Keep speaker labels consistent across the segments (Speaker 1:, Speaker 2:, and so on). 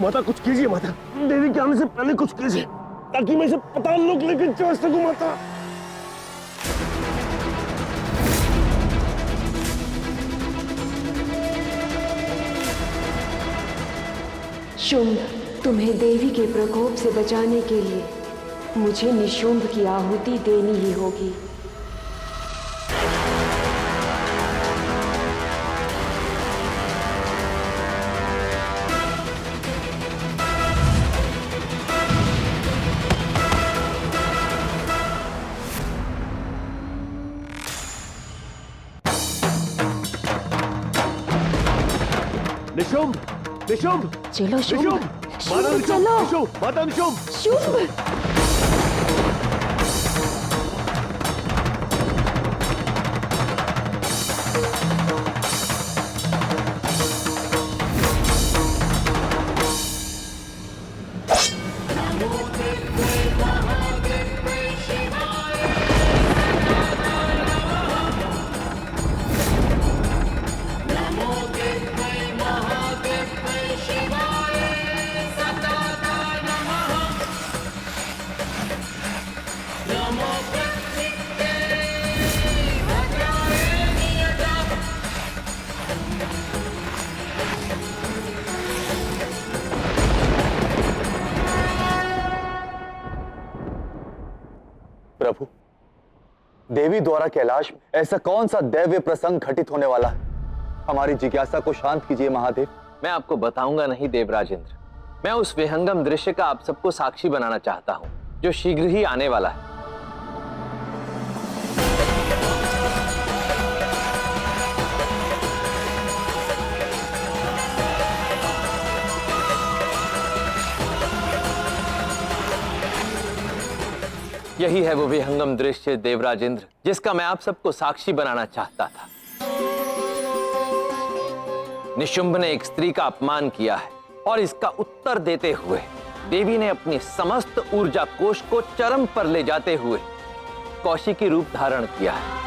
Speaker 1: माता कुछ कीजिए माता, देवी के आने से पहले कुछ कीजिए ताकि मैं इसे पताल लोक लेकर चढ़ सकूं माता।
Speaker 2: शुंभ, तुम्हें देवी के प्रकोप से बचाने के लिए मुझे निशुंभ की आहुति देनी ही होगी।
Speaker 1: निशुंभ, निशुंभ,
Speaker 2: चलो शुंभ,
Speaker 1: माता निशुंभ,
Speaker 2: चलो
Speaker 1: निशुंभ, माता निशुंभ।
Speaker 2: शुंभ।
Speaker 3: प्रभु, देवी द्वारा कैलाश में ऐसा कौन सा दैव्य प्रसंग घटित होने वाला है? हमारी जिज्ञासा को शांत कीजिए महादेव।
Speaker 4: मैं आपको बताऊंगा नहीं देवराज इंद्र। मैं उस विहंगम दृश्य का आप सबको साक्षी बनाना चाहता हूं जो शीघ्र ही आने वाला है। यही है वो विहंगम दृश्य देवराज इंद्र जिसका मैं आप सबको साक्षी बनाना चाहता था। निशुंभ ने एक स्त्री का अपमान किया है और इसका उत्तर देते हुए देवी ने अपनी समस्त ऊर्जा कोश को चरम पर ले जाते हुए कौशिकी रूप धारण किया है।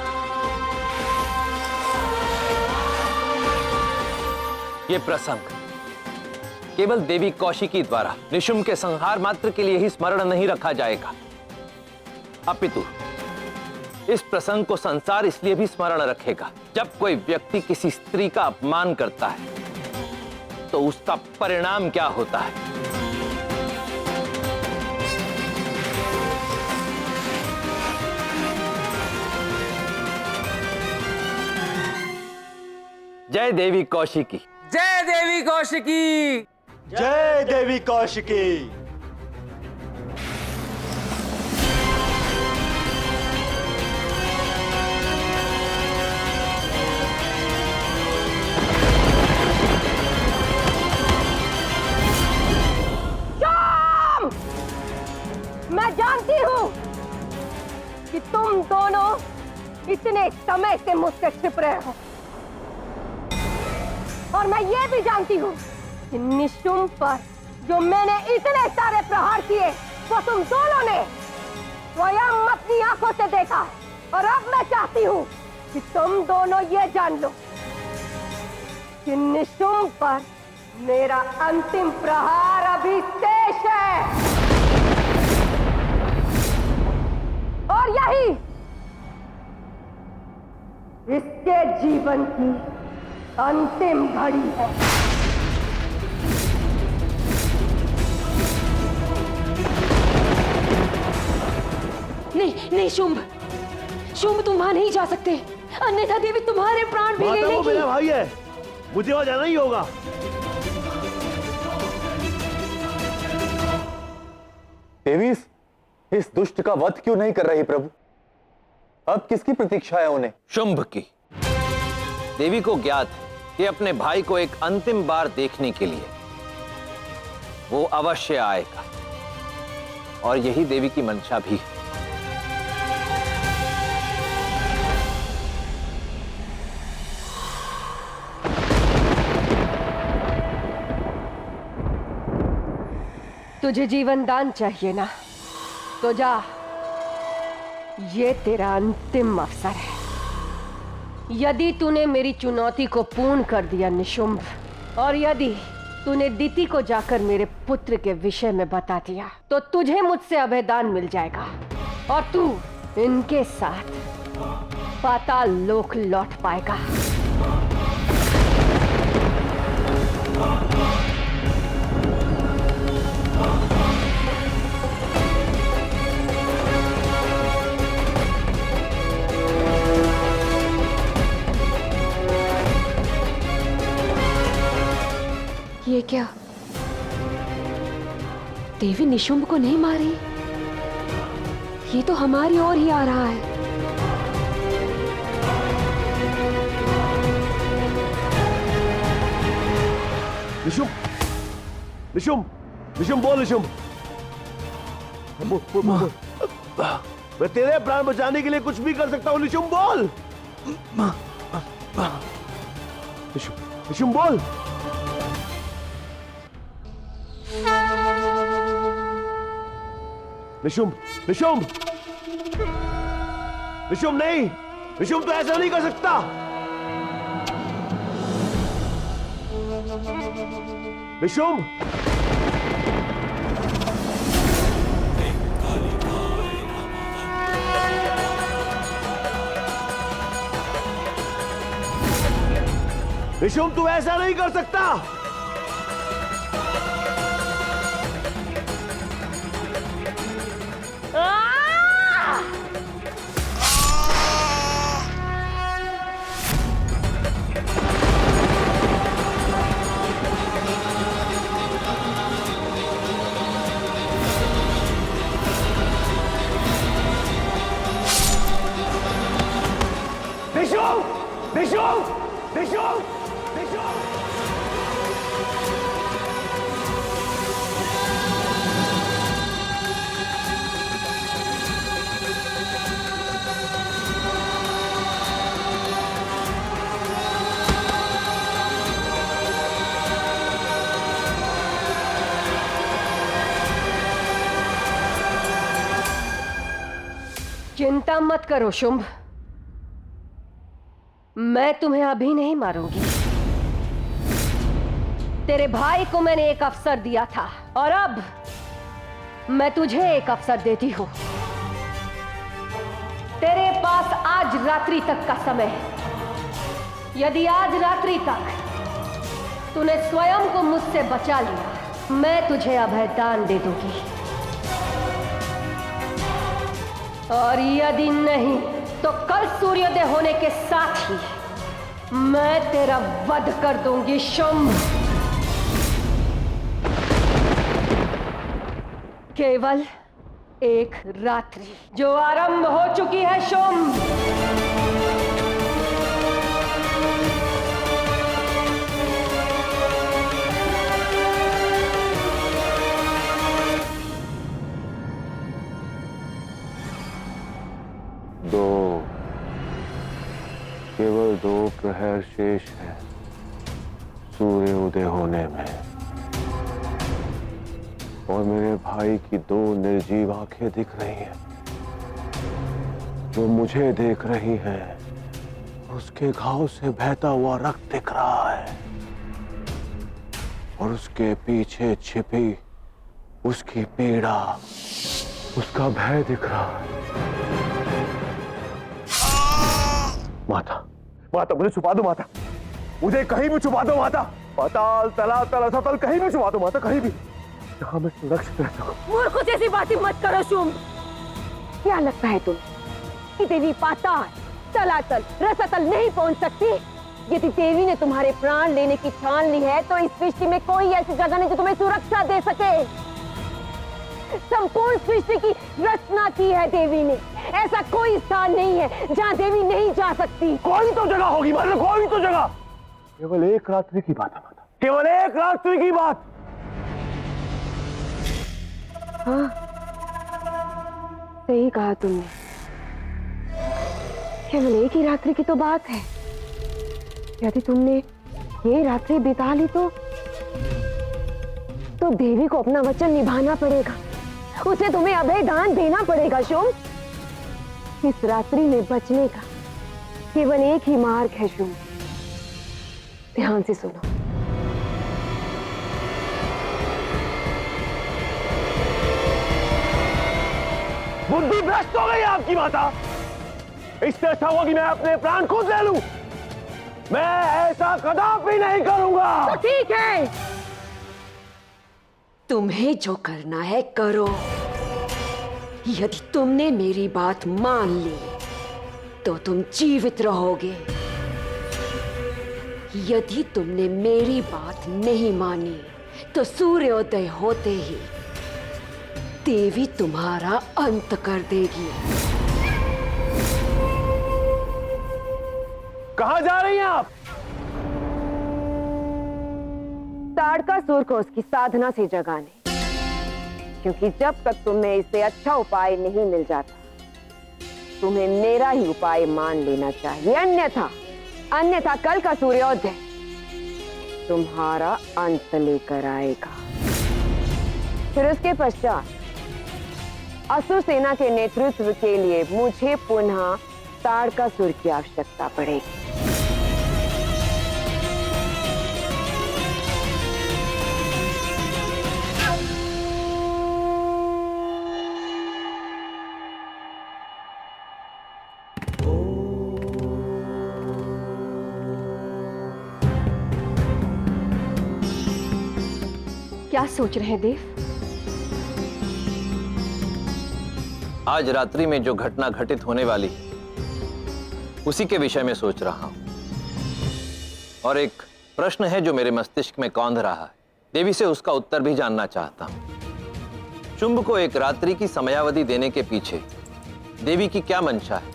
Speaker 4: ये प्रसंग केवल देवी कौशिकी द्वारा निशुंभ के संहार मात्र के लिए ही स्मरण नहीं रखा जाएगा, अपितु इस प्रसंग को संसार इसलिए भी स्मरण रखेगा जब कोई व्यक्ति किसी स्त्री का अपमान करता है तो उसका परिणाम क्या होता है। जय देवी कौशिकी।
Speaker 5: जय देवी कौशिकी।
Speaker 3: जय देवी कौशिकी।
Speaker 6: मैं जानती हूँ कि तुम दोनों इतने समय से मुझसे छिप रहे हो, और मैं ये भी जानती हूँ कि निशुंभ पर जो मैंने इतने सारे प्रहार किए वो तुम दोनों ने स्वयं अपनी आंखों से देखा है। और अब मैं चाहती हूँ कि तुम दोनों ये जान लो कि निशुंभ पर मेरा अंतिम प्रहार अभी शेष है, और यही इसके जीवन की अंतिम घड़ी है।
Speaker 2: नहीं शुंभ, शुंभ तुम वहां नहीं जा सकते, अन्यथा देवी तुम्हारे प्राण भी ले
Speaker 1: माता वो
Speaker 2: लेगी।
Speaker 1: मेरा भाई है, मुझे वहां जाना ही होगा।
Speaker 3: देवी इस दुष्ट का वध क्यों नहीं कर रही प्रभु? अब किसकी प्रतीक्षा है उन्हें?
Speaker 4: शुंभ की। देवी को ज्ञात है कि अपने भाई को एक अंतिम बार देखने के लिए वो अवश्य आएगा, और यही देवी की मंशा भी है।
Speaker 6: तुझे जीवन दान चाहिए ना, तो जा, ये तेरा अंतिम अवसर है। यदि तूने मेरी चुनौती को पूर्ण कर दिया निशुंभ, और यदि
Speaker 2: तूने दीति को जाकर मेरे पुत्र के विषय में बता दिया तो तुझे मुझसे अभयदान मिल जाएगा और तू इनके साथ पाताल लोक लौट पाएगा। ये क्या? देवी निशुंभ को नहीं मारी, ये तो हमारी ओर ही आ रहा है।
Speaker 1: निशुंभ, निशुंभ, निशुंभ बोल, निशुंभ। बोल। मैं तेरे प्राण बचाने के लिए कुछ भी कर सकता हूँ, निशुंभ बोल। निशुंभ, निशुंभ बोल। निशुंभ, निशुंभ, निशुंभ नहीं, निशुंभ तो ऐसा नहीं कर सकता। निशुंभ, निशुंभ तू ऐसा नहीं कर सकता। निशुंभ, निशुंभ, निशुंभ, निशुंभ।
Speaker 2: चिंता मत करो शुंभ, मैं तुम्हें अभी नहीं मारूंगी। तेरे भाई को मैंने एक अवसर दिया था और अब मैं तुझे एक अवसर देती हूं। तेरे पास आज रात्रि तक का समय है। यदि आज रात्रि तक तूने स्वयं को मुझसे बचा लिया, मैं तुझे अभयदान दे दूंगी, और यदि नहीं तो कल सूर्योदय होने के साथ ही मैं तेरा वध कर दूंगी शुंभ। केवल एक रात्रि जो आरंभ हो चुकी है शुंभ।
Speaker 1: केवल 2 प्रहर शेष है सूर्य उदय होने में, और मेरे भाई की 2 निर्जीव आंखें दिख रही हैं जो मुझे देख रही हैं। उसके घाव से बहता हुआ रक्त दिख रहा है और उसके पीछे छिपी उसकी पीड़ा, उसका भय दिख रहा है। माता, माता मुझे छुपा दो माता, मुझे कहीं भी छुपा दो माता। पाताल, तलातल, असतल कहीं भी छुपा दो माता, कहीं भी, जहां मैं सुरक्षित रह सकूं।
Speaker 6: मूर्ख जैसी बातें मत करो शुंभ। क्या लगता है तुम कि देवी पाताल, तलातल, रसातल नहीं पहुंच सकती? यदि देवी ने तुम्हारे प्राण लेने की ठान ली है तो इस सृष्टि में कोई ऐसी जगह नहीं जो तुम्हें सुरक्षा दे सके। संपूर्ण सृष्टि की रचना की है देवी ने, ऐसा कोई स्थान नहीं है जहाँ देवी नहीं जा सकती।
Speaker 1: कोई तो जगह होगी माता, कोई तो जगह। केवल एक रात्रि की बात है माता, केवल एक रात्रि की बात।
Speaker 2: हाँ, सही कहा तुमने, केवल एक ही रात्रि की तो बात है। यदि तुमने ये रात्रि बिता ली तो देवी को अपना वचन निभाना पड़ेगा, उसे तुम्हें अभय दान देना पड़ेगा शुंभ। इस रात्रि में बचने का केवल एक ही मार्ग है शुंभ। ध्यान से सुनो।
Speaker 1: बुद्धि भ्रष्ट हो गई आपकी माता। इससे अच्छा होगा कि मैं अपने प्राण खुद ले लूं। मैं ऐसा कदापि नहीं करूंगा।
Speaker 6: तो ठीक है,
Speaker 7: तुम्हें जो करना है करो। यदि तुमने मेरी बात मान ली तो तुम जीवित रहोगे। यदि तुमने मेरी बात नहीं मानी तो सूर्योदय होते ही देवी तुम्हारा अंत कर देगी।
Speaker 1: कहां जा रही हैं आप?
Speaker 6: ताड़कासुर को उसकी साधना से जगाने, क्योंकि जब तक तुम्हें इससे अच्छा उपाय नहीं मिल जाता तुम्हें मेरा ही उपाय मान लेना चाहिए। अन्यथा कल का सूर्योदय तुम्हारा अंत लेकर आएगा। फिर उसके पश्चात असुर सेना के नेतृत्व के लिए मुझे पुनः ताड़कासुर की आवश्यकता पड़ेगी।
Speaker 2: क्या सोच रहे हैं देव?
Speaker 4: आज रात्रि में जो घटना घटित होने वाली है उसी के विषय में सोच रहा हूं। और एक प्रश्न है जो मेरे मस्तिष्क में कौंध रहा है। देवी से उसका उत्तर भी जानना चाहता हूं। शुंभ को एक रात्रि की समयावधि देने के पीछे देवी की क्या मंशा है,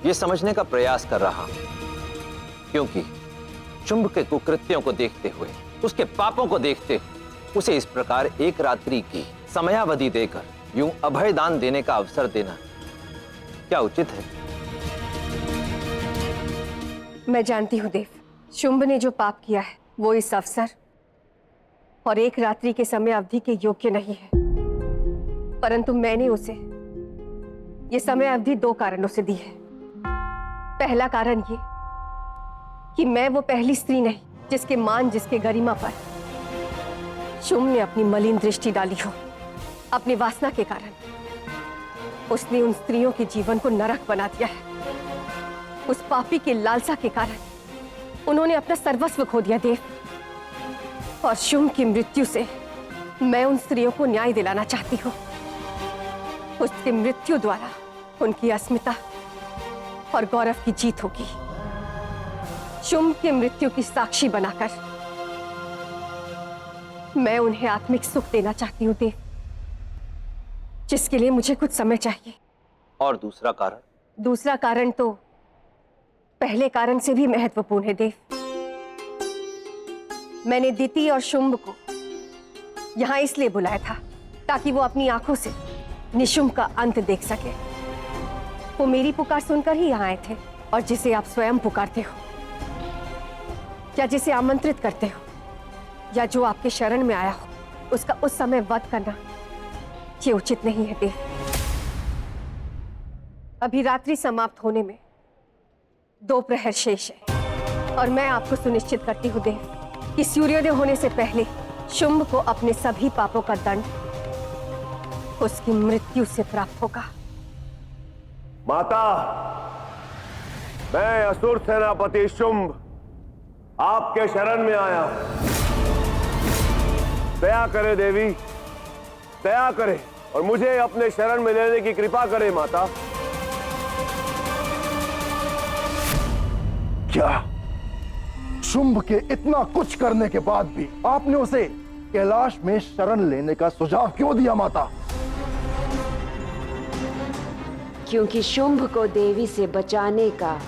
Speaker 4: यह समझने का प्रयास कर रहा हूं। क्योंकि शुंभ के कुकृत्यों को देखते हुए, उसके पापों को देखते हुए उसे इस प्रकार एक रात्रि की समयावधि देकर यूं अभय दान देने का अवसर देना क्या उचित है?
Speaker 2: मैं जानती हूं देव, शुंभ ने जो पाप किया है वो इस अवसर और एक रात्रि के समय अवधि के योग्य नहीं है। परंतु मैंने उसे ये समय अवधि 2 कारणों से दी है। पहला कारण ये कि मैं वो पहली स्त्री नहीं जिसके मान, जिसके गरिमा पर शुंभ ने अपनी मलिन दृष्टि डाली हो। अपनी वासना के कारण उसने उन स्त्रियों के जीवन को नरक बना दिया है। उस पापी की लालसा के कारण उन्होंने अपना सर्वस्व खो दिया देव। और शुंभ की मृत्यु से मैं उन स्त्रियों को न्याय दिलाना चाहती हूँ। उसकी मृत्यु द्वारा उनकी अस्मिता और गौरव की जीत होगी। शुंभ की मृत्यु की साक्षी बनाकर मैं उन्हें आत्मिक सुख देना चाहती हूँ देव, जिसके लिए मुझे कुछ समय चाहिए।
Speaker 4: और दूसरा कारण?
Speaker 2: दूसरा कारण तो पहले कारण से भी महत्वपूर्ण है देव। मैंने दिति और शुंभ को यहां इसलिए बुलाया था ताकि वो अपनी आंखों से निशुंभ का अंत देख सके। वो मेरी पुकार सुनकर ही यहां आए थे, और जिसे आप स्वयं पुकारते हो या जिसे आमंत्रित करते हो या जो आपके शरण में आया हो, उसका उस समय वध करना ये उचित नहीं है देव। अभी रात्रि समाप्त होने में 2 प्रहर शेष है, और मैं आपको सुनिश्चित करती हूँ देव कि सूर्योदय होने से पहले शुंभ को अपने सभी पापों का दंड उसकी मृत्यु से प्राप्त होगा।
Speaker 1: माता, मैं असुर सेनापति शुंभ आपके शरण में आया हूं। दया करे देवी, दया करे और मुझे अपने शरण में लेने की कृपा करे माता।
Speaker 8: क्या शुंभ के इतना कुछ करने के बाद भी आपने उसे कैलाश में शरण लेने का सुझाव क्यों दिया माता?
Speaker 7: क्योंकि शुंभ को देवी से बचाने का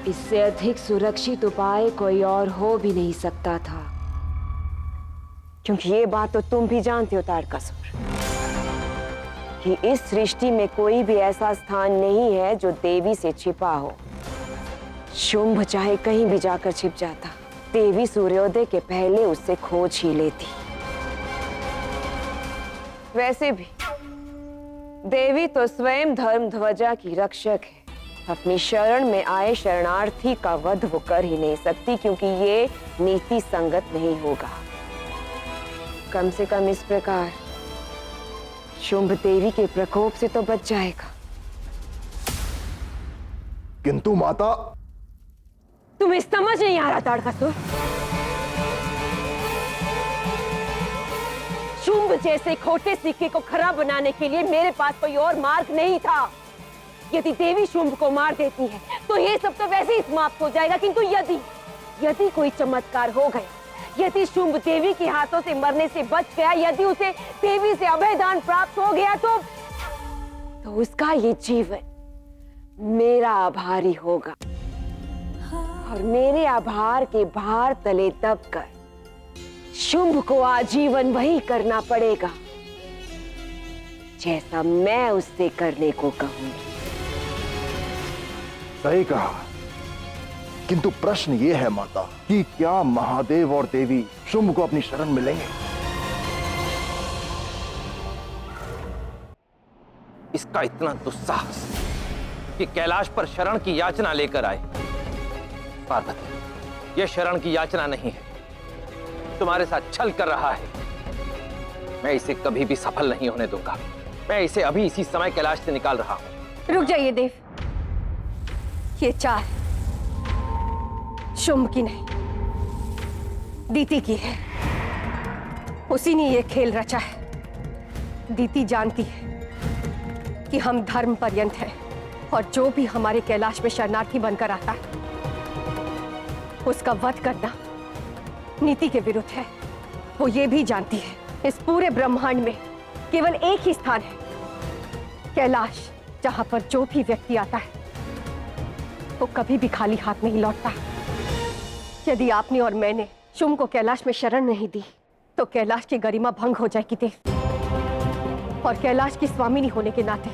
Speaker 7: इससे अधिक सुरक्षित उपाय कोई और हो भी नहीं सकता था।
Speaker 6: क्योंकि ये बात तो तुम भी जानते हो ताड़कासुर, कि इस सृष्टि में कोई भी ऐसा स्थान नहीं है जो देवी से छिपा हो। शुंभ चाहे कहीं भी जाकर छिप जाता, देवी सूर्योदय के पहले उससे खोज ही लेती। वैसे भी देवी तो स्वयं धर्म ध्वजा की रक्षक है। अपनी शरण में आए शरणार्थी का वध वो कर ही नहीं सकती, क्योंकि ये नीति संगत नहीं होगा। कम से कम इस प्रकार
Speaker 7: शुंभ देवी के प्रकोप से तो बच जाएगा।
Speaker 8: किंतु माता,
Speaker 6: तुम्हें समझ नहीं आ रहा ताड़कासुर? शुंभ जैसे खोटे सिक्के को खरा बनाने के लिए मेरे पास कोई और मार्ग नहीं था। यदि देवी शुंभ को मार देती है तो ये सब तो वैसे ही समाप्त हो जाएगा, किंतु यदि कोई चमत्कार हो गया, यदि शुंभ देवी के हाथों से मरने से बच गया, यदि उसे देवी से अभयदान प्राप्त हो गया तो उसका ये जीवन मेरा आभारी होगा और मेरे आभार के भार तले दबकर शुंभ को आजीवन वही करना पड़ेगा जैसा मैं उससे करने को कहूंगी।
Speaker 8: सही कहा, किंतु प्रश्न यह है माता कि क्या महादेव और देवी शुंभ को अपनी शरण में लेंगे?
Speaker 4: इसका इतना दुस्साहस कि कैलाश पर शरण की याचना लेकर आए। पार्वती, यह शरण की याचना नहीं है, तुम्हारे साथ छल कर रहा है। मैं इसे कभी भी सफल नहीं होने दूंगा। मैं इसे अभी इसी समय कैलाश से निकाल रहा हूं।
Speaker 2: रुक जाइए देव, ये चाल शुंभ की नहीं, दीति की है। उसी ने ये खेल रचा है। दीति जानती है कि हम धर्म पर्यंत हैं और जो भी हमारे कैलाश में शरणार्थी बनकर आता है उसका वध करना नीति के विरुद्ध है। वो ये भी जानती है इस पूरे ब्रह्मांड में केवल एक ही स्थान है, कैलाश, जहां पर जो भी व्यक्ति आता है वो कभी भी खाली हाथ नहीं लौटता। यदि आपने और मैंने शुंभ को कैलाश में शरण नहीं दी तो कैलाश की गरिमा भंग हो जाएगी देव, और कैलाश की स्वामिनी होने के नाते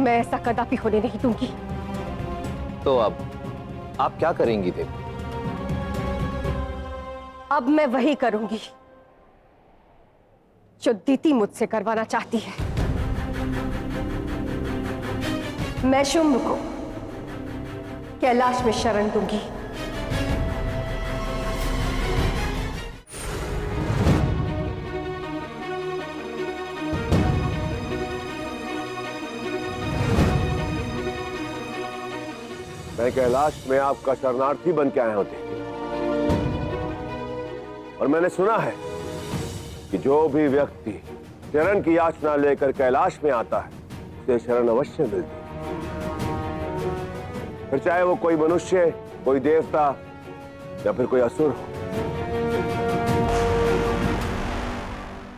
Speaker 2: मैं ऐसा कदापि होने नहीं दूंगी।
Speaker 4: तो अब आप क्या करेंगी देवी?
Speaker 2: अब मैं वही करूंगी जो दीति मुझसे करवाना चाहती है। मैं शुंभ को कैलाश में शरण दूंगी।
Speaker 1: मैं कैलाश में आपका शरणार्थी बन के आया हूं देवी, और मैंने सुना है कि जो भी व्यक्ति शरण की याचना लेकर कैलाश में आता है उसे शरण अवश्य मिलती है, फिर चाहे वो कोई मनुष्य, कोई देवता या फिर कोई असुर हो।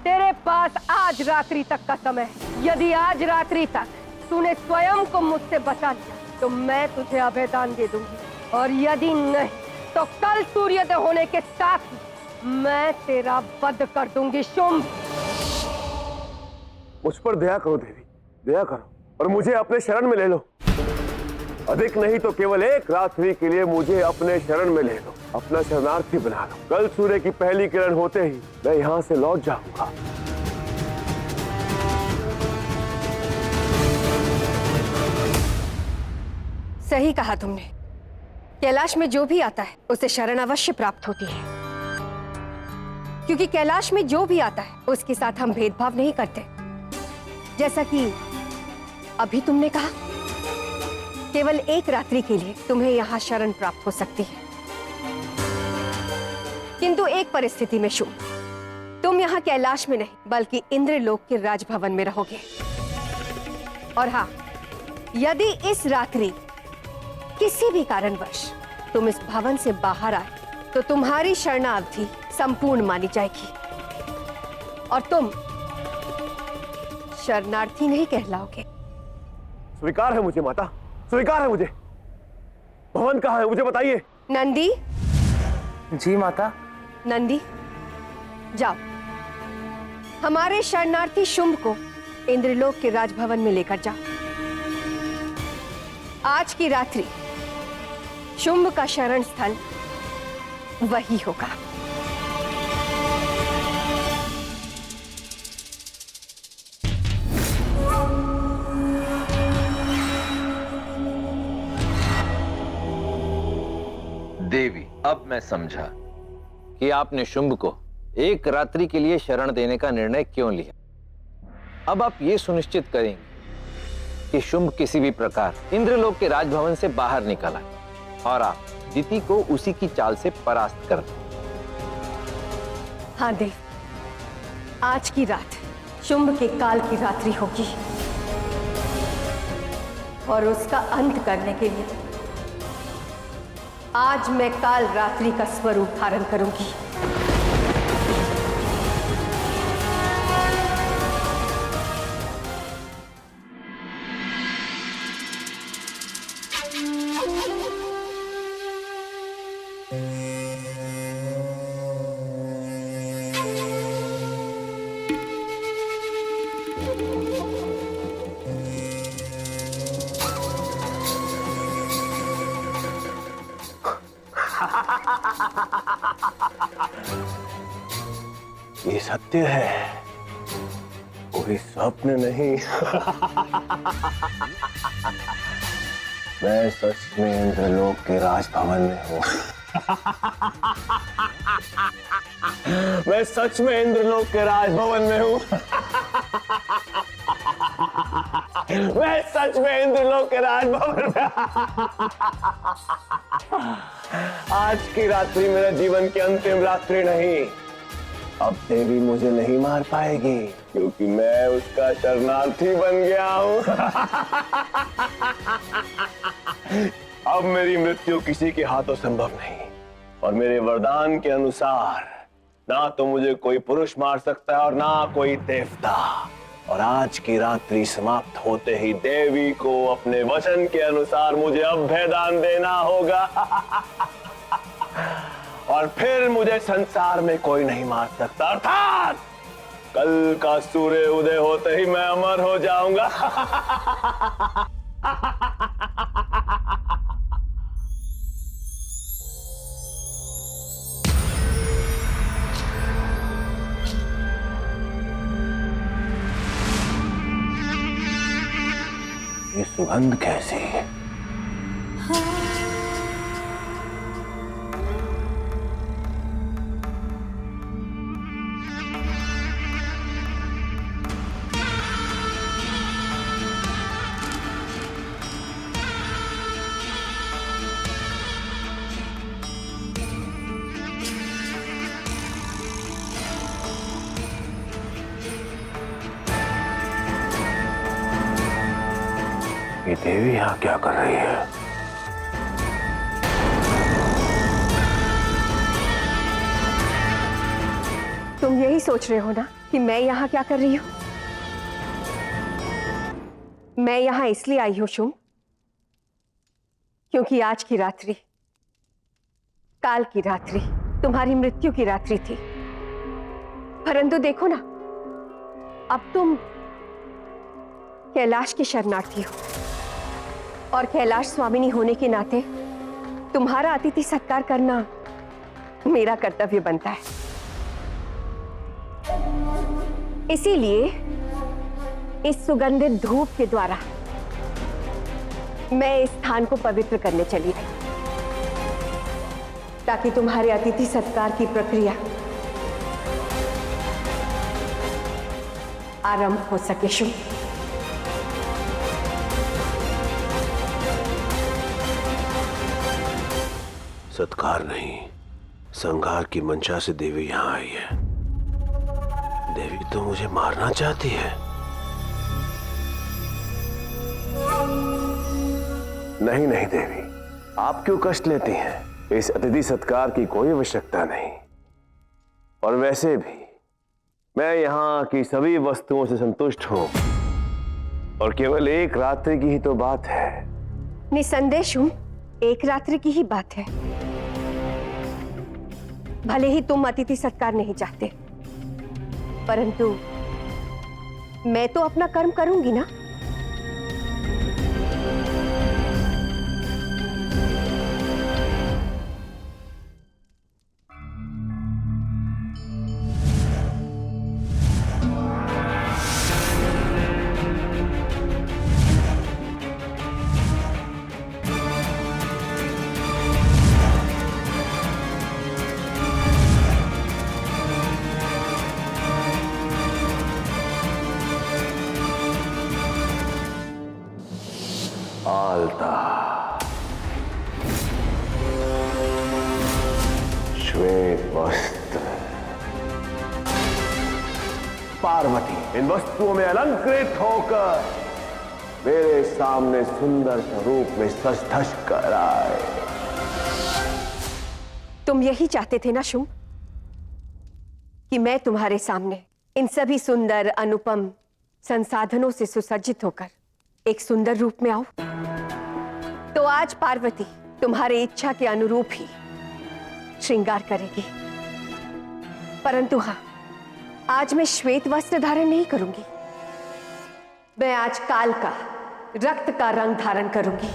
Speaker 6: तेरे पास आज रात्रि तक का समय है। यदि आज रात्रि तक तूने स्वयं को मुझसे बचा लिया तो मैं तुझे अभयदान दे दूंगी, और यदि नहीं तो कल सूर्योदय होने के साथ ही मैं तेरा वध कर दूंगी शुंभ।
Speaker 1: मुझ पर दया करो देवी, दया करो और मुझे अपने शरण में ले लो। अधिक नहीं तो केवल एक रात्रि के लिए मुझे अपने शरण में ले लो, अपना शरणार्थी बना लो। कल सूर्य की पहली किरण होते ही मैं यहां से लौट जाऊंगा।
Speaker 2: सही कहा तुमने। कैलाश में जो भी आता है उसे शरण अवश्य प्राप्त होती है, क्योंकि कैलाश में जो भी आता है उसके साथ हम भेदभाव नहीं करते। जैसा कि अभी तुमने कहा, केवल एक रात्रि के लिए तुम्हें यहां शरण प्राप्त हो सकती है, किंतु एक परिस्थिति में शुंभ, तुम यहां कैलाश में नहीं बल्कि इंद्रलोक के राजभवन में रहोगे। और हाँ, यदि इस रात्रि किसी भी कारणवश तुम इस भवन से बाहर आए तो तुम्हारी शरणार्थी संपूर्ण मानी जाएगी और तुम शरणार्थी नहीं कहलाओगे।
Speaker 1: स्वीकार है मुझे माता, स्वीकार है मुझे। भवन कहाँ है मुझे बताइए।
Speaker 2: नंदी।
Speaker 5: जी माता।
Speaker 2: नंदी, जाओ हमारे शरणार्थी शुंभ को इंद्रलोक के राजभवन में लेकर जाओ। आज की रात्रि शुंभ का शरण स्थल वही होगा।
Speaker 4: देवी, अब मैं समझा कि आपने शुंभ को एक रात्रि के लिए शरण देने का निर्णय क्यों लिया। अब आप ये सुनिश्चित करेंगे कि शुंभ किसी भी प्रकार इंद्रलोक के राजभवन से बाहर निकल आए और आप दिति को उसी की चाल से परास्त कर दें।
Speaker 2: हाँ देव, आज की रात शुंभ के काल की रात्रि होगी और उसका अंत करने के लिए आज मैं काल रात्रि का स्वरूप धारण करूंगी।
Speaker 1: ये सत्य है, कोई स्वप्न नहीं। मैं सच में इंद्रलोक के राजभवन में हूँ। मैं सच में इंद्रलोक के राजभवन में हूँ। मैं सच में इंद्रलोक के राजभवन में। आज की रात्रि मेरे जीवन की अंतिम रात्रि नहीं। अब देवी मुझे नहीं मार पाएगी क्योंकि मैं उसका शरणार्थी बन गया हूँ। अब मेरी मृत्यु किसी के हाथों संभव नहीं और मेरे वरदान के अनुसार ना तो मुझे कोई पुरुष मार सकता है और ना कोई देवता। और आज की रात्रि समाप्त होते ही देवी को अपने वचन के अनुसार मुझे अभयदान देना होगा। और फिर मुझे संसार में कोई नहीं मार सकता, अर्थात कल का सूर्य उदय होते ही मैं अमर हो जाऊंगा। ये सुगंध कैसी है? ये देवी यहाँ क्या कर रही है?
Speaker 2: तुम यही सोच रहे हो ना कि मैं यहाँ क्या कर रही हूँ? मैं यहाँ इसलिए आई हूँ शुंभ, क्योंकि आज की रात्रि काल की रात्रि तुम्हारी मृत्यु की रात्रि थी। परंतु देखो ना, अब तुम कैलाश की शरणार्थी हो और कैलाश स्वामिनी होने के नाते तुम्हारा अतिथि सत्कार करना मेरा कर्तव्य बनता है। इसीलिए इस सुगंधित धूप के द्वारा मैं इस स्थान को पवित्र करने चली रही, ताकि तुम्हारे अतिथि सत्कार की प्रक्रिया आरंभ हो सके। शुभ
Speaker 1: सत्कार नहीं, संहार की मंशा से देवी यहाँ आई है। देवी तो मुझे मारना चाहती है। नहीं नहीं देवी, आप क्यों कष्ट लेती हैं? इस अतिथि सत्कार की कोई आवश्यकता नहीं। और वैसे भी मैं यहाँ की सभी वस्तुओं से संतुष्ट हूँ और केवल एक रात्रि की ही तो बात है।
Speaker 2: निसंदेह शुंभ, एक रात्रि की ही बात है। भले ही तुम अतिथि सत्कार नहीं चाहते, परंतु मैं तो अपना कर्म करूंगी ना।
Speaker 1: श्वेत वस्त्र। पार्वती इन वस्तुओं में अलंकृत होकर मेरे सामने सुंदर स्वरूप में सज धज कर आए।
Speaker 2: तुम यही चाहते थे ना शुंभ, कि मैं तुम्हारे सामने इन सभी सुंदर अनुपम संसाधनों से सुसज्जित होकर एक सुंदर रूप में आऊं? तो आज पार्वती तुम्हारे इच्छा के अनुरूप ही श्रृंगार करेगी। परंतु हां, आज मैं श्वेत वस्त्र धारण नहीं करूंगी। मैं आज काल का, रक्त का रंग धारण करूंगी।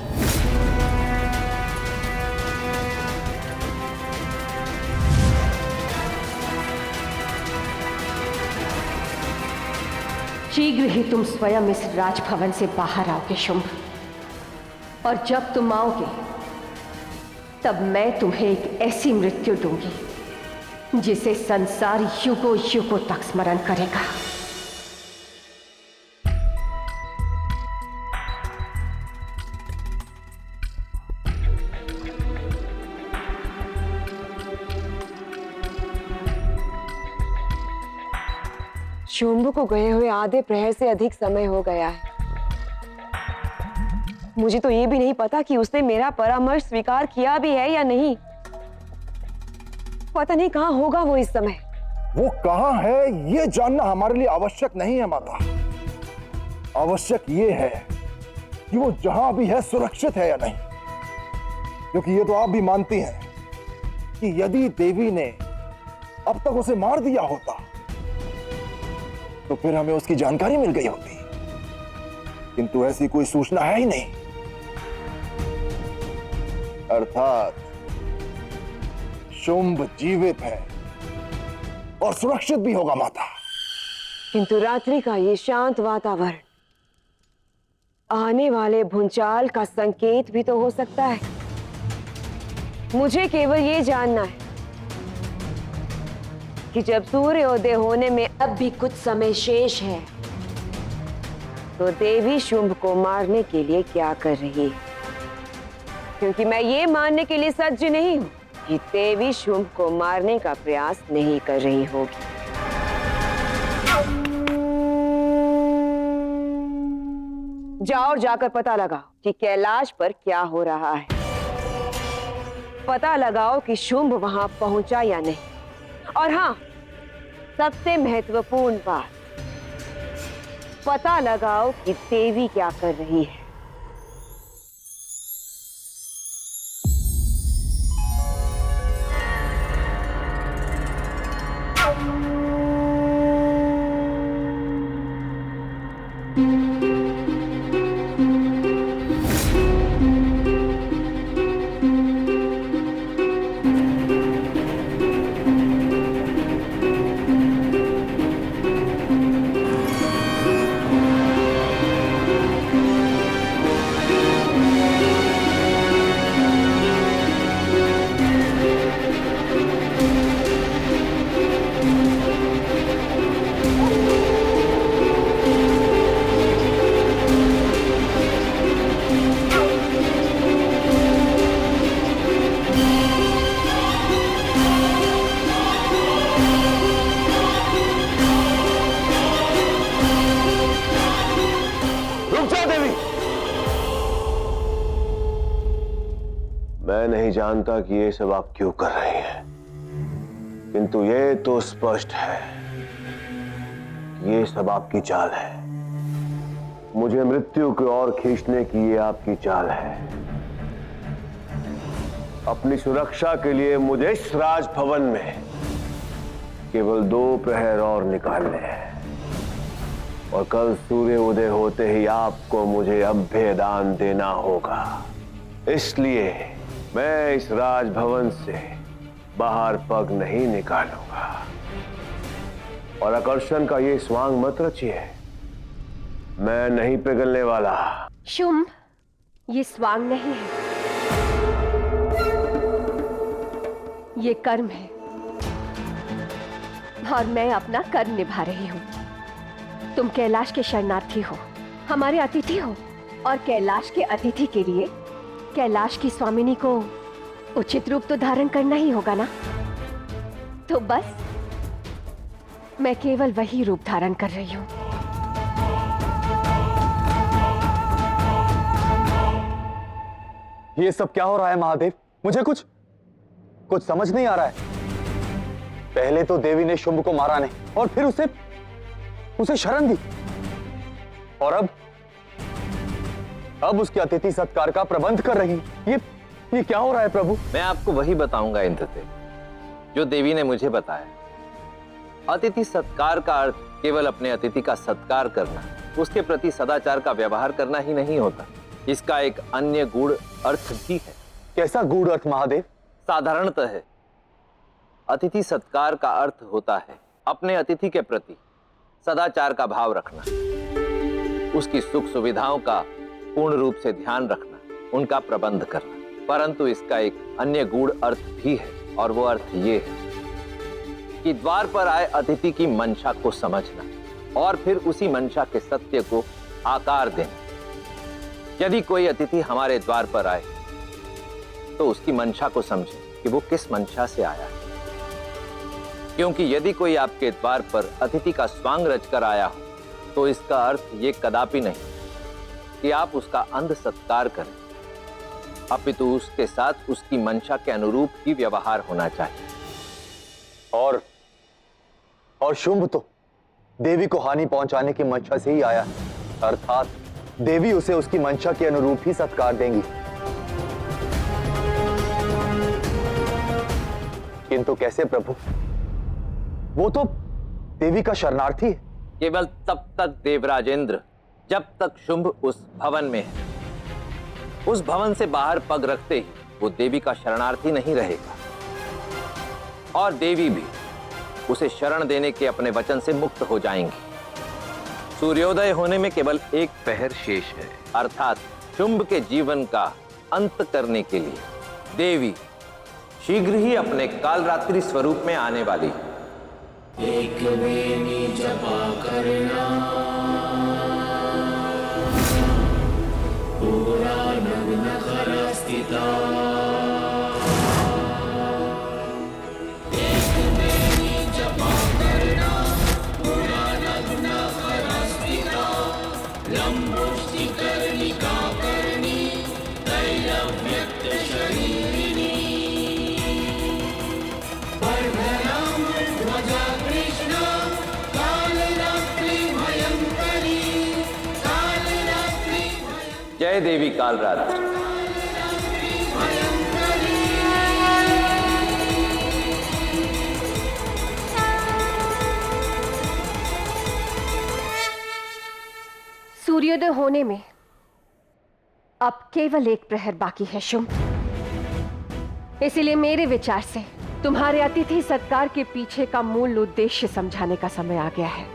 Speaker 2: शीघ्र ही तुम स्वयं इस राजभवन से बाहर आओगे शुंभ, और जब तुम आओगे तब मैं तुम्हें एक ऐसी मृत्यु दूंगी जिसे संसार युगों युगों तक स्मरण करेगा।
Speaker 9: शुंभ को गए हुए आधे प्रहर से अधिक समय हो गया है। मुझे तो ये भी नहीं पता कि उसने मेरा परामर्श स्वीकार किया भी है या नहीं। पता नहीं कहाँ होगा वो इस समय।
Speaker 8: वो कहाँ है ये जानना हमारे लिए आवश्यक नहीं है माता। आवश्यक ये है कि वो जहां भी है सुरक्षित है या नहीं, क्योंकि ये तो आप भी मानती हैं कि यदि देवी ने अब तक उसे मार दिया होता तो फिर हमें उसकी जानकारी मिल गई होती, किंतु ऐसी कोई सूचना है ही नहीं। अर्थात शुंभ जीवित है और सुरक्षित भी होगा माता।
Speaker 9: किंतु रात्रि का ये शांत वातावरण आने वाले भूचाल का संकेत भी तो हो सकता है। मुझे केवल ये जानना है कि जब सूर्योदय होने में अब भी कुछ समय शेष है तो देवी शुंभ को मारने के लिए क्या कर रही है, क्योंकि मैं ये मानने के लिए सज्ज नहीं हूं कि देवी शुंभ को मारने का प्रयास नहीं कर रही होगी। जाओ और जाकर पता लगाओ कि कैलाश पर क्या हो रहा है। पता लगाओ कि शुंभ वहां पहुंचा या नहीं। और हाँ, सबसे महत्वपूर्ण बात, पता लगाओ कि देवी क्या कर रही है।
Speaker 1: मैं नहीं जानता कि ये सब आप क्यों कर रहे हैं, किंतु ये तो स्पष्ट है कि ये सब आपकी चाल है। मुझे मृत्यु की ओर खींचने की ये आपकी चाल है। अपनी सुरक्षा के लिए मुझे इस राजभवन में केवल 2 प्रहर और निकालने हैं, और कल सूर्य उदय होते ही आपको मुझे अभ्यदान देना होगा। इसलिए मैं इस राजभवन से बाहर पग नहीं निकालूंगा। और आकर्षण का ये स्वांग मत रचिए, मैं नहीं पिघलने वाला।
Speaker 2: शुंभ, ये स्वांग नहीं है, ये कर्म है, और मैं अपना कर्म निभा रही हूं। तुम कैलाश के शरणार्थी हो, हमारे अतिथि हो, और कैलाश के अतिथि के लिए कैलाश की स्वामिनी को उचित रूप तो धारण करना ही होगा ना। तो बस मैं केवल वही रूप धारण कर रही हूं।
Speaker 3: ये सब क्या हो रहा है महादेव? मुझे कुछ समझ नहीं आ रहा है। पहले तो देवी ने शुंभ को मारा नहीं और फिर उसे शरण दी, और अब उसके अतिथि सत्कार का प्रबंध कर रही। ये क्या हो रहा है प्रभु?
Speaker 4: मैं आपको वही बताऊंगा इंद्रदेव जो देवी ने मुझे बताया। अतिथि सत्कार का अर्थ केवल अपने अतिथि का सत्कार करना, उसके प्रति सदाचार का व्यवहार करना ही नहीं होता। इसका एक अन्य गूढ़ अर्थ भी है।
Speaker 3: कैसा गूढ़ अर्थ महादेव?
Speaker 4: साधारणतः अतिथि सत्कार का अर्थ होता है अपने अतिथि के प्रति सदाचार का भाव रखना, उसकी सुख सुविधाओं का पूर्ण रूप से ध्यान रखना, उनका प्रबंध करना। परंतु इसका एक अन्य गूढ़ अर्थ भी है, और वो अर्थ ये है कि द्वार पर आए अतिथि की मंशा को समझना और फिर उसी मंशा के सत्य को आकार देना। यदि कोई अतिथि हमारे द्वार पर आए तो उसकी मंशा को समझें कि वो किस मंशा से आया है। क्योंकि यदि कोई आपके द्वार पर अतिथि का स्वांग रच कर आया हो तो इसका अर्थ ये कदापि नहीं कि आप उसका अंध सत्कार करें, अपितु उसके साथ उसकी मंशा के अनुरूप ही व्यवहार होना चाहिए।
Speaker 3: और शुंभ तो देवी को हानि पहुंचाने की मंशा से ही आया, अर्थात देवी उसे उसकी मंशा के अनुरूप ही सत्कार देंगी। किंतु कैसे प्रभु? वो तो देवी का शरणार्थी है।
Speaker 4: केवल तब तक देवराजेंद्र जब तक शुंभ उस भवन में है। उस भवन से बाहर पग रखते ही वो देवी का शरणार्थी नहीं रहेगा, और देवी भी उसे शरण देने के अपने वचन से मुक्त हो जाएंगी। सूर्योदय होने में केवल एक पहर शेष है, अर्थात शुंभ के जीवन का अंत करने के लिए देवी शीघ्र ही अपने कालरात्रि स्वरूप में आने वाली है।
Speaker 10: एक वेणी जपा करना, पूरा नग्न खरा स्थिता। एक वेणी जपा करना, पूरा नग्न खरा स्थिता। लंबोष्टि कर्णिका करणी, तैलव्यक्त शरीरिणी।
Speaker 4: जय देवी कालरात्रि।
Speaker 2: सूर्योदय होने में अब केवल एक प्रहर बाकी है शुंभ। इसलिए मेरे विचार से तुम्हारे अतिथि सत्कार के पीछे का मूल उद्देश्य समझाने का समय आ गया है।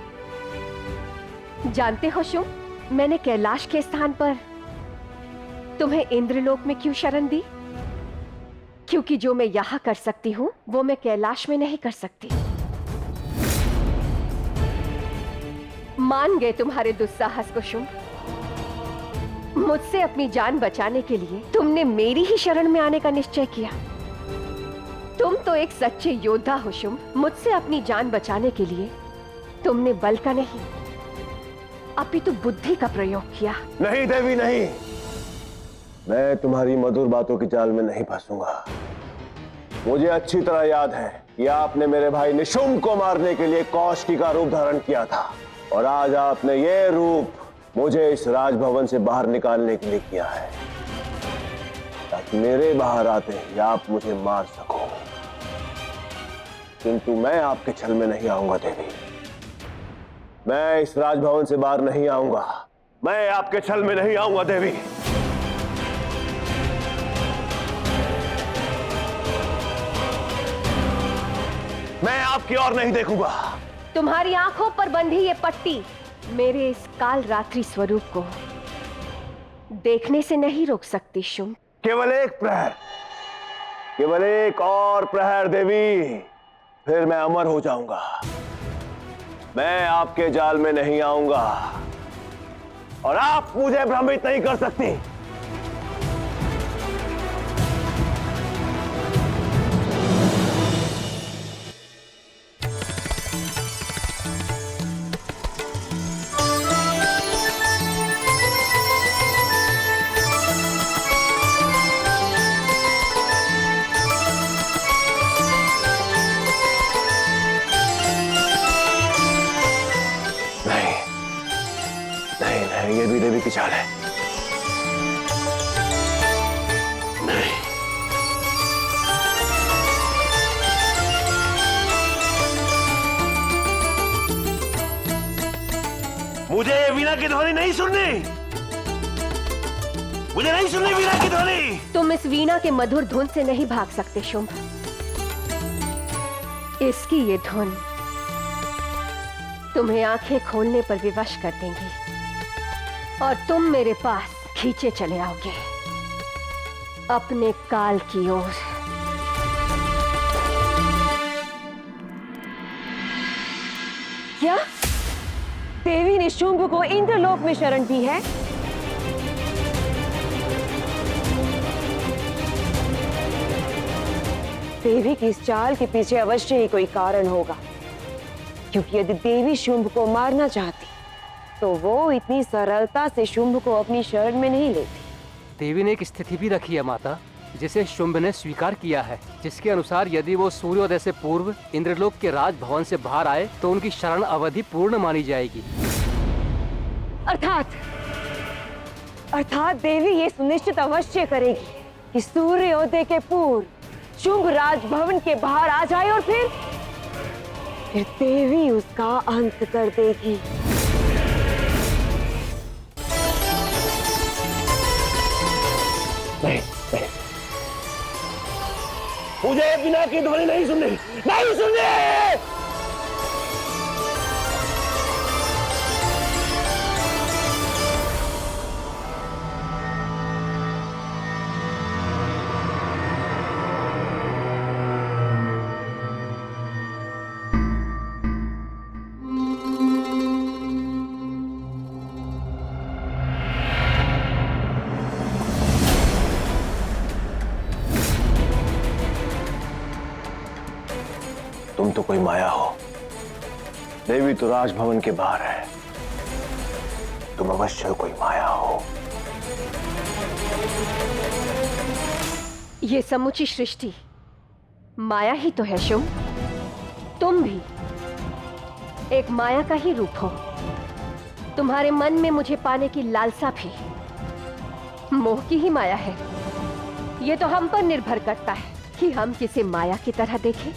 Speaker 2: जानते हो शुंभ, मैंने कैलाश के स्थान पर तुम्हें इंद्रलोक में क्यों शरण दी? क्योंकि जो मैं यहां कर सकती हूं वो मैं कैलाश में नहीं कर सकती। मान गए तुम्हारे दुस्साहस को शुंभ। मुझसे अपनी जान बचाने के लिए तुमने मेरी ही शरण में आने का निश्चय किया। तुम तो एक सच्चे योद्धा हो शुंभ। मुझसे अपनी जान बचाने के लिए तुमने बल का नहीं अपितु बुद्धि का प्रयोग किया।
Speaker 1: नहीं देवी नहीं, मैं तुम्हारी मधुर बातों की जाल में नहीं फंसूंगा। मुझे अच्छी तरह याद है कि आपने मेरे भाई निशुंभ को मारने के लिए कौशिकी का रूप धारण किया था, और आज आपने ये रूप मुझे इस राजभवन से बाहर निकालने के लिए किया है, ताकि मेरे बाहर आते ही आप मुझे मार सको। किंतु मैं आपके छल में नहीं आऊंगा देवी। मैं इस राजभवन से बाहर नहीं आऊंगा। मैं आपके छल में नहीं आऊंगा देवी। मैं आपकी ओर नहीं देखूंगा।
Speaker 2: तुम्हारी आंखों पर बंधी ये पट्टी मेरे इस काल रात्रि स्वरूप को देखने से नहीं रोक सकती शुंभ।
Speaker 1: केवल एक प्रहर, केवल एक और प्रहर देवी, फिर मैं अमर हो जाऊंगा। मैं आपके जाल में नहीं आऊंगा और आप मुझे भ्रमित नहीं कर सकती। ध्वनि नहीं सुननी, मुझे नहीं सुननी वीणा की ध्वनि।
Speaker 2: तुम इस वीणा के मधुर धुन से नहीं भाग सकते शुंभ। इसकी ये धुन तुम्हें आंखें खोलने पर विवश कर देंगी और तुम मेरे पास खींचे चले आओगे अपने काल की ओर।
Speaker 9: क्या देवी ने शुंभ को इंद्रलोक में शरण दी है? देवी की इस चाल के पीछे अवश्य ही कोई कारण होगा, क्योंकि यदि देवी शुंभ को मारना चाहती तो वो इतनी सरलता से शुंभ को अपनी शरण में नहीं लेती।
Speaker 5: देवी ने एक स्थिति भी रखी है माता, जिसे शुंभ ने स्वीकार किया है, जिसके अनुसार यदि वो सूर्योदय से पूर्व इंद्रलोक के राजभवन से बाहर आए तो उनकी शरण अवधि पूर्ण मानी जाएगी।
Speaker 9: अर्थात देवी ये सुनिश्चित अवश्य करेगी कि सूर्योदय के पूर्व शुंभ राजभवन के बाहर आ जाए और फिर देवी उसका अंत कर देगी।
Speaker 1: नहीं, नहीं, मुझे वीणा की ध्वनि नहीं सुननी, नहीं सुननी। तुम तो कोई माया हो, देवी तो राजभवन के बाहर है, तुम अवश्य कोई माया हो।
Speaker 2: ये समूची सृष्टि माया ही तो है शुंभ। तुम भी एक माया का ही रूप हो। तुम्हारे मन में मुझे पाने की लालसा भी मोह की ही माया है। ये तो हम पर निर्भर करता है कि हम किसे माया की तरह देखें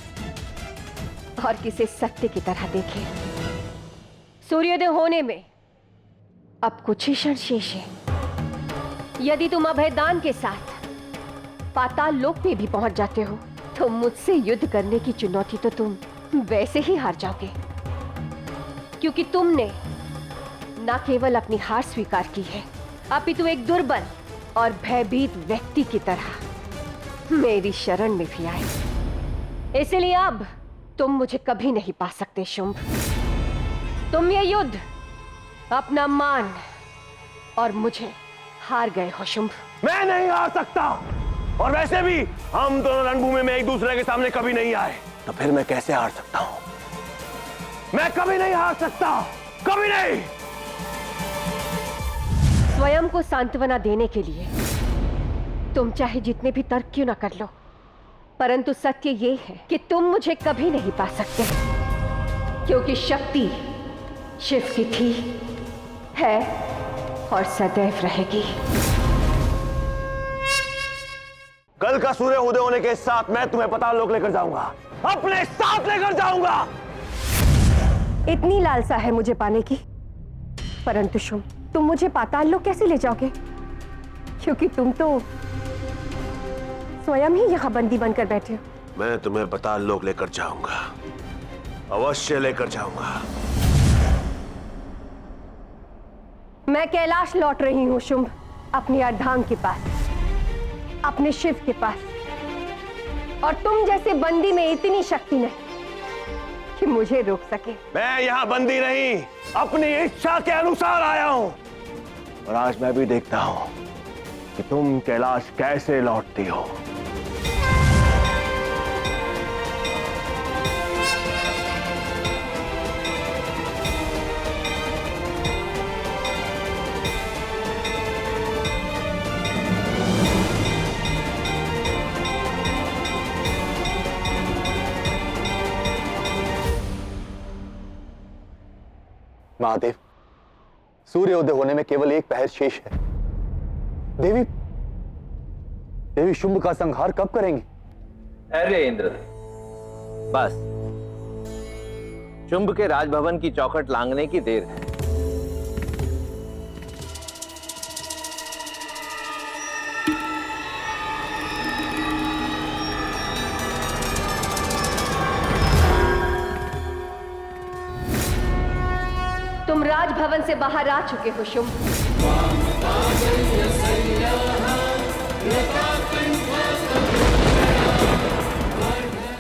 Speaker 2: और किसे सत्य की तरह देखें। सूर्योदय होने में अब कुछ ही क्षण शेष है। यदि तुम अभयदान के साथ पाताल लोक पे भी पहुंच जाते हो तो मुझसे युद्ध करने की चुनौती तो तुम वैसे ही हार जाओगे, क्योंकि तुमने न केवल अपनी हार स्वीकार की है, अपितु एक दुर्बल और भयभीत व्यक्ति की तरह मेरी शरण में भी आए। इसलिए अब तुम मुझे कभी नहीं पा सकते शुंभ। तुम ये युद्ध अपना मान और मुझे हार गए हो शुंभ।
Speaker 1: मैं नहीं हार सकता, और वैसे भी हम दोनों रणभूमि में एक दूसरे के सामने कभी नहीं आए, तो फिर मैं कैसे हार सकता हूं? मैं कभी नहीं हार सकता, कभी नहीं।
Speaker 2: स्वयं को सांत्वना देने के लिए तुम चाहे जितने भी तर्क क्यों ना कर लो, परंतु सत्य ये है कि तुम मुझे कभी नहीं पा सकते, क्योंकि शक्ति शिव की थी, है और सदैव रहेगी।
Speaker 1: कल का सूर्य उदय होने के साथ मैं तुम्हें पाताल लोक लेकर जाऊंगा, अपने साथ लेकर जाऊंगा।
Speaker 2: इतनी लालसा है मुझे पाने की, परंतु शुंभ तुम मुझे पाताल लोक कैसे ले जाओगे? क्योंकि तुम तो स्वयं ही यहां बंदी बनकर बैठे हो।
Speaker 1: मैं तुम्हें पाताल लोक लेकर जाऊंगा, अवश्य लेकर जाऊंगा।
Speaker 2: मैं कैलाश लौट रही हूं शुंभ, अपनी अर्धांग के पास, अपने शिव के पास, और तुम जैसे बंदी में इतनी शक्ति नहीं कि मुझे रोक सके।
Speaker 1: मैं यहाँ बंदी नहीं, अपनी इच्छा के अनुसार आया हूं, और आज मैं भी देखता हूं कि तुम कैलाश कैसे लौटती हो।
Speaker 3: महादेव, सूर्योदय होने में केवल एक पहर शेष है। देवी शुंभ का संहार कब करेंगे?
Speaker 4: अरे इंद्र, बस शुंभ के राजभवन की चौखट लांघने की देर है।
Speaker 2: राजभवन से बाहर आ चुके हो शुंभ।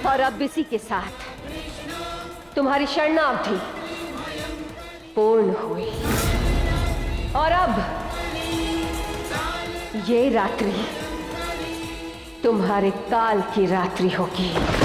Speaker 2: और अब इसी के साथ तुम्हारी शरणावधि पूर्ण हुई। और अब ये रात्रि तुम्हारे काल की रात्रि होगी।